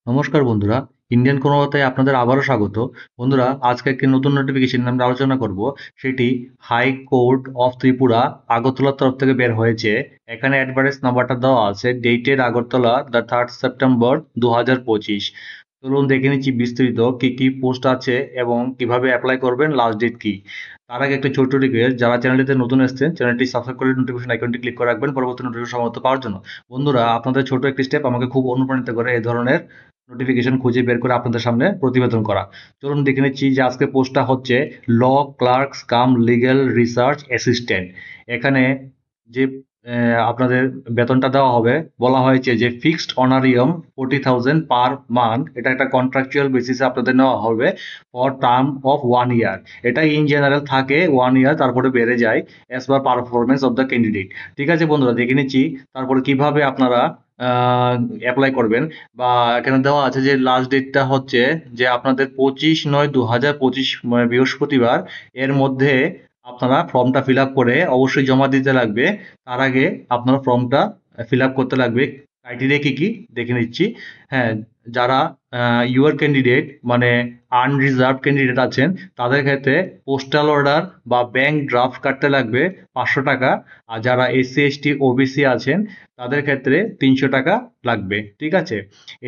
নমস্কার বন্ধুরা, ইন্ডিয়ান কোনোবাতায় আপনাদের আবারও স্বাগত। বন্ধুরা, আজকে একটি নতুন নোটিফিকেশন নিয়ে আমরা আলোচনা করব। সেটি হাই কোর্ট অফ ত্রিপুরা আগরতলার তরফ থেকে বের হয়েছে। এখানে অ্যাডভার্টাইজ নাম্বারটা দেওয়া আছে, dated Agartala the 3rd September 2025। চলুন দেখে নিচ্ছি বিস্তারিত কি কি পোস্ট আছে এবং কিভাবে অ্যাপ্লাই করবেন, লাস্ট ডেট কি। তার আগে একটা ছোট্ট রিকোয়েস্ট, যারা চ্যানেলটিতে নতুন এসেছেন চ্যানেলটি সাবস্ক্রাইব করে নোটিফিকেশন আইকনটি ক্লিক করে রাখবেন পরবর্তী নোটিফিকেশন সমস্ত পাওয়ার জন্য। বন্ধুরা, আপনাদের ছোট একটি স্টেপ আমাকে খুব অনুপ্রাণিত করে এই ধরনের নোটিফিকেশন খুঁজে বের করে আপনাদের সামনে প্রতিবেদন করা। চলুন দেখে নিচ্ছি যে আজকে পোস্টটা হচ্ছে ল ক্লার্কস কাম লিগ্যাল রিসার্চ অ্যাসিস্ট্যান্ট। এখানে যে আপনাদের বেতনটা দেওয়া হবে, বলা হয়েছে যে ফিক্সড অনারিয়াম 40,000 পার মান্থ। এটা একটা কন্ট্রাকচুয়াল বেসিসে আপনাদের নেওয়া হবে ফর টার্ম অফ 1 ইয়ার। এটা ইন জেনারেল থাকে 1 ইয়ার, তারপরে বেড়ে যায় as per performance of the candidate. ঠিক আছে বন্ধুরা, দেখে নিচ্ছি তারপরে কিভাবে আপনারা অ্যাপ্লাই করবেন। বা এখানে দেওয়া আছে যে লাস্ট ডেটটা হচ্ছে যে আপনাদের 25/9/2025 মানে বৃহস্পতিবার এর মধ্যে আপনারা ফর্মটা ফিল আপ করে অবশ্যই জমা দিতে লাগবে। তার আগে আপনারা ফর্মটা ফিল আপ করতে লাগবে। ক্রাইটেরিয়া কি কি দেখে নিচ্ছি। হ্যাঁ, যারা ইউআর ক্যান্ডিডেট মানে আনরিজার্ভ ক্যান্ডিডেট আছেন, তাদের ক্ষেত্রে পোস্টাল অর্ডার বা ব্যাংক ড্রাফট কাটতে লাগবে 500 টাকা। আর যারা এসসি এসটি ওবিসি আছেন, তাদের ক্ষেত্রে 300 টাকা লাগবে। ঠিক আছে,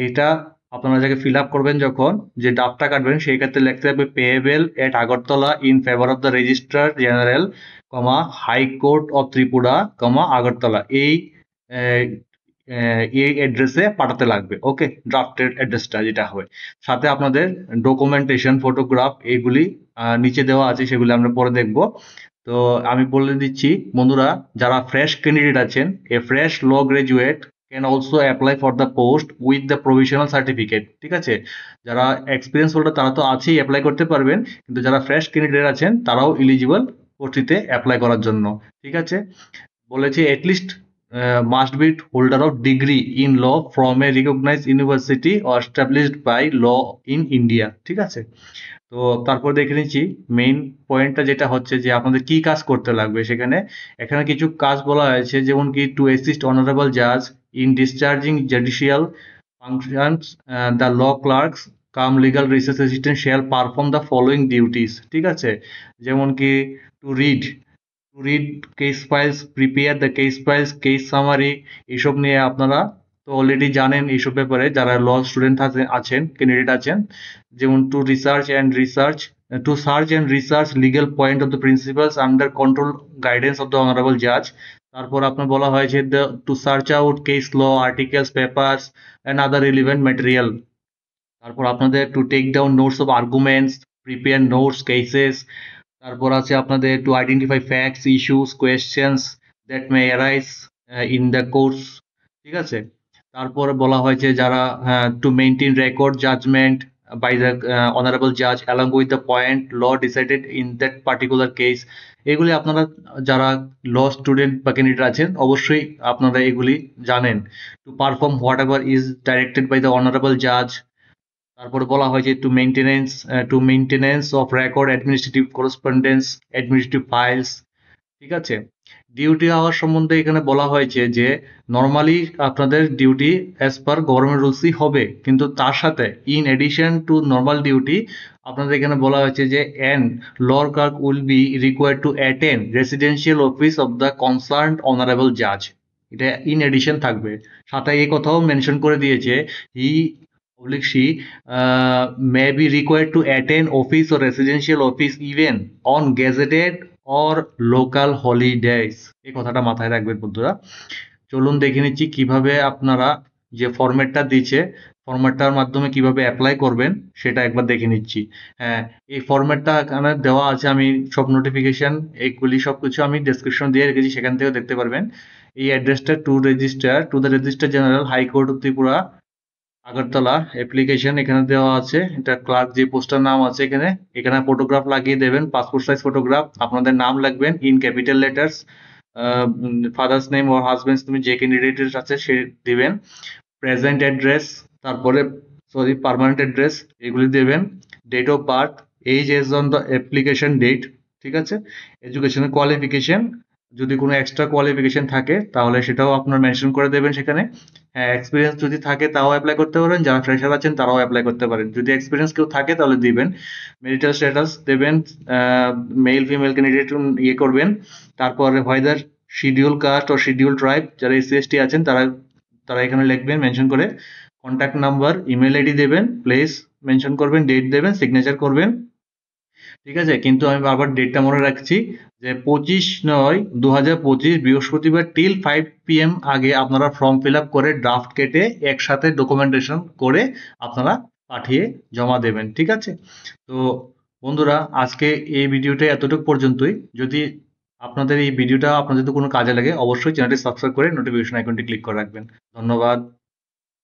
এইটা আপনারা যাকে ফিল আপ করবেন, যখন যে ড্রাফটটা কাটবেন সেই ক্ষেত্রে লিখতে হবে payable at Agartala in favour of the registrar general, high court of Tripura, Agartala, uh, এই অ্যাড্রেসে পাঠাতে লাগবে। ওকে, ড্রাফটের অ্যাড্রেসটা যেটা হবে, সাথে আপনাদের ডকুমেন্টেশন ফটোগ্রাফ এগুলি নিচে দেওয়া আছে, সেগুলি আমরা পরে দেখব। তো আমি বলে দিচ্ছি বন্ধুরা, যারা ফ্রেশ ক্যান্ডিডেট আছেন, a fresh law graduate can also apply for the post with the provisional certificate. ঠিক আছে, যারা এক্সপিরিয়েন্স হোল্ডার তারা তো আছেই, অ্যাপ্লাই করতে পারবেন, কিন্তু যারা ফ্রেশ ক্যান্ডিডেট আছেন তারাও এলিজিবল পোস্টটিতে অ্যাপ্লাই করার জন্য। ঠিক আছে, বলেছে at least must be holder of degree in law from a recognized university or established by law in India. ঠিক আছে, তো তারপর দেখে নিচ্ছি মেইন পয়েন্টটা, যেটা হচ্ছে যে আপনাদের কি কাজ করতে লাগবে সেখানে। এখানে কিছু কাজ বলা হয়েছে, যেমন কি টু অ্যাসিস্ট অনারেবল জাজ in discharging judicial functions, the law clerks cum legal research assistant shall perform the following duties. ঠিক আছে, যেমন কি to read case files, prepare the case files, case summary. এইসব নিয়ে আপনারা তো অলরেডি জানেন এইসব ব্যাপারে, যারা ল স্টুডেন্ট আছেন, ক্যান্ডিডেট আছেন। যেমন to search and research legal point of the principles under control guidance of the honourable জাজ। তারপর আপনার বলা হয়েছে to search out case law articles, papers and other relevant material. তারপর আপনাদের to take down notes of arguments, prepare notes cases. তারপর আছে আপনাদের to identify facts, issues, questions that may arise in the course. ঠিক আছে, তারপরে বলা হয়েছে যারা to maintain record judgement by the honourable জাজ along with the point law decided in that particular case. এগুলি আপনারা যারা ল স্টুডেন্ট বা ক্যান্ডিডেট আছেন, অবশ্যই আপনারা এগুলি জানেন। To perform whatever is directed by the honourable জাজ। তারপরে বলা হয় যে to maintenance of record, administrative correspondence, administrative files. ঠিক আছে, ডিউটি আওয়ার সম্বন্ধে এখানে বলা হয়েছে যে নর্মালি আপনাদের ডিউটি অ্যাজ পার গভর্নমেন্ট রুলসই হবে, কিন্তু তার সাথে in addition to normal duty আপনাদের এখানে বলা হয়েছে যে an law clerk will be required to attend residential office of the concerned honourable জাজ। এটা ইন এডিশন থাকবে। সাথে এই কথাও মেনশন করে দিয়েছে, হি she may be required to attend office or residential office even on gazetted or local holidays। এই কথাটা মাথায় রাখবেন বন্ধুরা। চলুন দেখে নিচ্ছি কিভাবে আপনারা যে ফরম্যাটটা দিচ্ছে, ফরম্যাটটার মাধ্যমে কিভাবে অ্যাপ্লাই করবেন সেটা একবার দেখে নিচ্ছি। হ্যাঁ, এই ফরম্যাটটা এখানে দেওয়া আছে, আমি সব নোটিফিকেশন এইগুলি সবকিছু আমি ডেসক্রিপশন দিয়ে রেখেছি, সেখান থেকেও দেখতে পারবেন। এই অ্যাড্রেসটা to the register general high court of Tripura Agartala, application এখানে দেওয়া আছে। এটা ক্লার্ক যে পোস্টার নাম আছে এখানে, এখানে ফটোগ্রাফ লাগিয়ে দেবেন, পাসপোর্ট সাইজ ফটোগ্রাফ, আপনাদের নাম লিখবেন in capital letters, father's name or husband's, তুমি যে ক্যান্ডিডেটের আছে সে দিবেন, প্রেজেন্ট অ্যাড্রেস, তারপরে পার্মানেন্ট অ্যাড্রেস, এগুলি দেবেন, date of birth, age age on the application date. ঠিক আছে, এডুকেশনাল কোয়ালিফিকেশন, যদি কোনো এক্সট্রা কোয়ালিফিকেশন থাকে তাহলে সেটাও আপনার মেনশন করে দেবেন সেখানে। হ্যাঁ, এক্সপিরিয়েন্স যদি থাকে তাও অ্যাপ্লাই করতে পারেন, যারা ফ্রেশার আছেন তারাও অ্যাপ্লাই করতে পারেন। যদি এক্সপিরিয়েন্স কেউ থাকে তাহলে দিবেন। মেরিটাল স্ট্যাটাস দেবেন, মেল ফিমেল ক্যান্ডিডেট ইয়ে করবেন। তারপরে হোয়েদার শিডিউল কাস্ট ও শিডিউল ট্রাইব, যারা এসসি এসটি আছেন তারা তারা এখানে লিখবেন মেনশন করে। কন্ট্যাক্ট নাম্বার, ইমেল আইডি দেবেন, প্লেস মেনশন করবেন, ডেট দেবেন, সিগনেচার করবেন। ঠিক আছে, কিন্তু আমি বারবার ডেটটা মনে রাখছি যে 25/9/2025 বৃহস্পতিবার টিল 5 PM আগে আপনারা ফর্ম ফিল আপ করে ড্রাফট কেটে একসাথে ডকুমেন্টেশন করে আপনারা পাঠিয়ে জমা দেবেন। ঠিক আছে, তো বন্ধুরা আজকে এই ভিডিওটা এতটুকু পর্যন্তই। যদি আপনাদের এই ভিডিওটা আপনাদের তো কোনো কাজে লাগে, অবশ্যই চ্যানেলটি সাবস্ক্রাইব করে নোটিফিকেশন আইকনটি ক্লিক করে রাখবেন। ধন্যবাদ।